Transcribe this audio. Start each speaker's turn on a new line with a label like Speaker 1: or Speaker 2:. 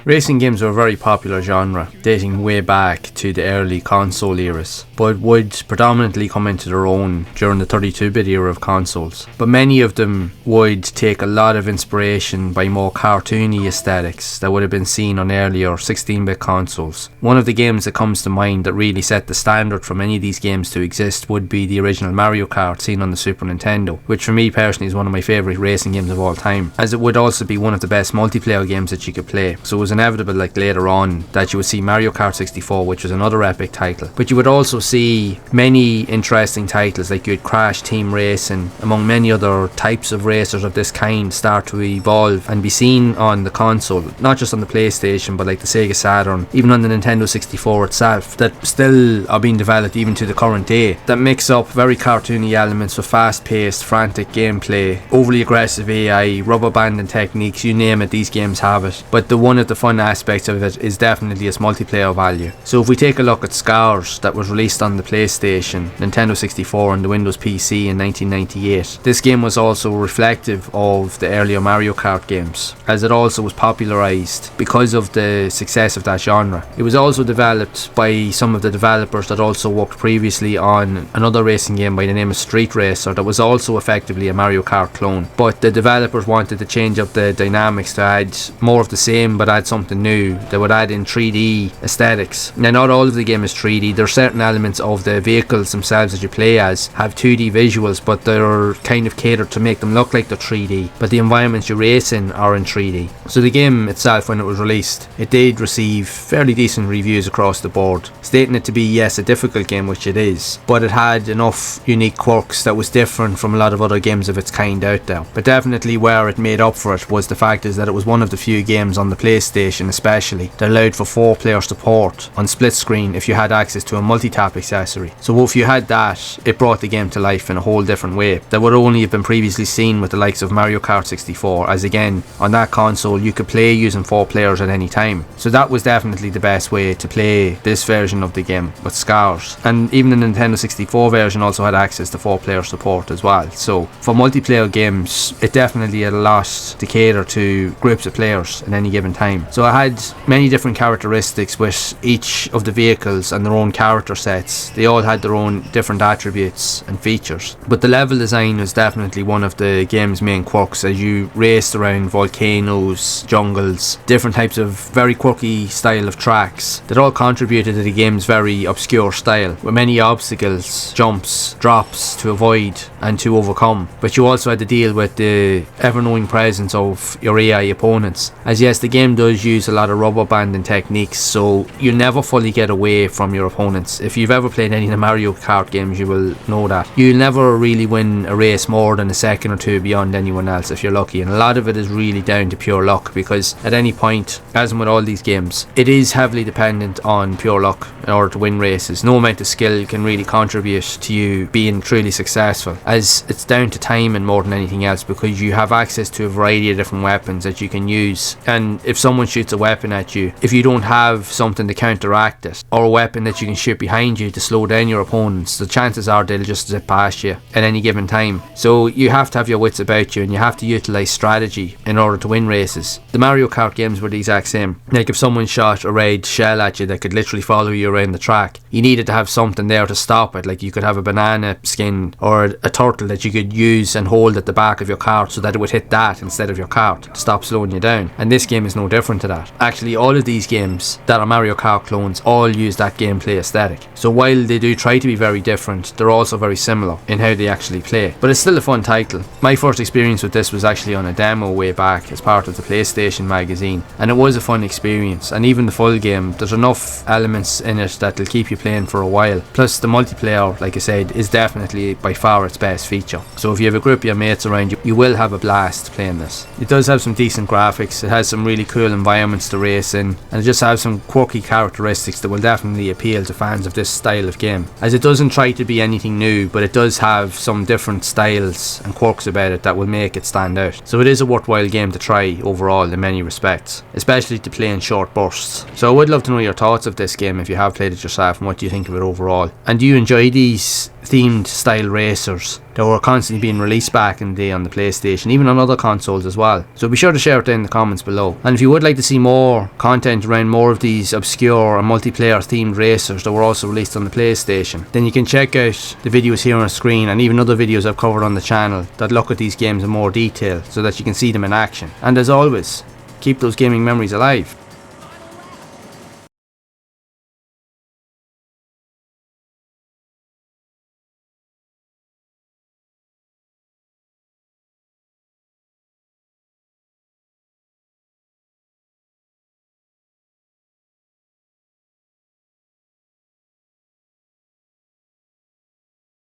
Speaker 1: Racing games were a very popular genre, dating way back to the early console eras, but would predominantly come into their own during the 32-bit era of consoles. But many of them would take a lot of inspiration by more cartoony aesthetics that would have been seen on earlier 16-bit consoles. One of the games that comes to mind that really set the standard for many of these games to exist would be the original Mario Kart seen on the Super Nintendo, which for me personally is one of my favourite racing games of all time, as it would also be one of the best multiplayer games that you could play. So it was inevitable, like later on, that you would see Mario Kart 64, which was another epic title, but you would also see many interesting titles, like you had Crash Team Racing, among many other types of racers of this kind start to evolve and be seen on the console, not just on the PlayStation but like the Sega Saturn, even on the Nintendo 64 itself, that still are being developed even to the current day, that mix up very cartoony elements with fast-paced, frantic gameplay, overly aggressive AI, rubber banding techniques, you name it, these games have it. But one of the fun aspects of it is definitely its multiplayer value. So if we take a look at Scars, that was released on the PlayStation, Nintendo 64 and the Windows PC in 1998, this game was also reflective of the earlier Mario Kart games, as it also was popularised because of the success of that genre. It was also developed by some of the developers that also worked previously on another racing game by the name of Street Racer that was also effectively a Mario Kart clone, but the developers wanted to change up the dynamics to add more of the same but add something new that would add in 3D aesthetics. Now, not all of the game is 3D. There are certain elements of the vehicles themselves that you play as have 2D visuals, but they're kind of catered to make them look like they're 3D, but the environments you race in are in 3D. So the game itself, when it was released, it did receive fairly decent reviews across the board, stating it to be, yes, a difficult game, which it is, but it had enough unique quirks that was different from a lot of other games of its kind out there. But definitely where it made up for it was the fact is that it was one of the few games on the PlayStation especially that allowed for 4-player support on split screen if you had access to a multi-tap accessory. So if you had that, it brought the game to life in a whole different way that would only have been previously seen with the likes of Mario Kart 64, as again, on that console you could play using 4 players at any time. So that was definitely the best way to play this version of the game with Scars. And even the Nintendo 64 version also had access to 4-player support as well. So for multiplayer games, it definitely had a lot to cater to groups of players at any given time. So I had many different characteristics with each of the vehicles and their own character sets. They all had their own different attributes and features. But the level design was definitely one of the game's main quirks, as you raced around volcanoes, jungles, different types of very quirky style of tracks that all contributed to the game's very obscure style, with many obstacles, jumps, drops to avoid and to overcome. But you also had to deal with the ever-knowing presence of your AI opponents, as yes, the game does use a lot of rubber banding techniques, so you never fully get away from your opponents. If you've ever played any of the Mario Kart games, you will know that you'll never really win a race more than a second or two beyond anyone else if you're lucky, and a lot of it is really down to pure luck, because at any point, as with all these games, it is heavily dependent on pure luck in order to win races. No amount of skill can really contribute to you being truly successful, as it's down to timing more than anything else, because you have access to a variety of different weapons that you can use, and if someone shoots a weapon at you, if you don't have something to counteract it, or a weapon that you can shoot behind you to slow down your opponents, the chances are they'll just zip past you at any given time. So you have to have your wits about you, and you have to utilise strategy in order to win races. The Mario Kart games were the exact same. Like if someone shot a red shell at you that could literally follow you around the track, you needed to have something there to stop it. Like you could have a banana skin or a turtle that you could use and hold at the back of your cart so that it would hit that instead of your cart to stop slowing you down. And this game is no different to that. Actually, all of these games that are Mario Kart clones all use that gameplay aesthetic. So while they do try to be very different, they're also very similar in how they actually play. But it's still a fun title. My first experience with this was actually on a demo way back as part of the PlayStation magazine, and it was a fun experience. And even the full game, there's enough elements in it that will keep you playing for a while. Plus the multiplayer, like I said, is definitely by far its best feature. So if you have a group of your mates around you, you will have a blast playing this. It does have some decent graphics, it has some really cool environments to race in, and it just has some quirky characteristics that will definitely appeal to fans of this style of game, as it doesn't try to be anything new, but it does have some different styles and quirks about it that will make it stand out. So it is a worthwhile game to try overall in many respects, especially to play in short bursts. So I would love to know your thoughts of this game if you have played it yourself, and what do you think of it overall, and do you enjoy these themed style racers that were constantly being released back in the day on the PlayStation, even on other consoles as well. So be sure to share it down in the comments below. And if you would like to see more content around more of these obscure and multiplayer themed racers that were also released on the PlayStation, then you can check out the videos here on the screen and even other videos I've covered on the channel that look at these games in more detail so that you can see them in action. And as always, keep those gaming memories alive.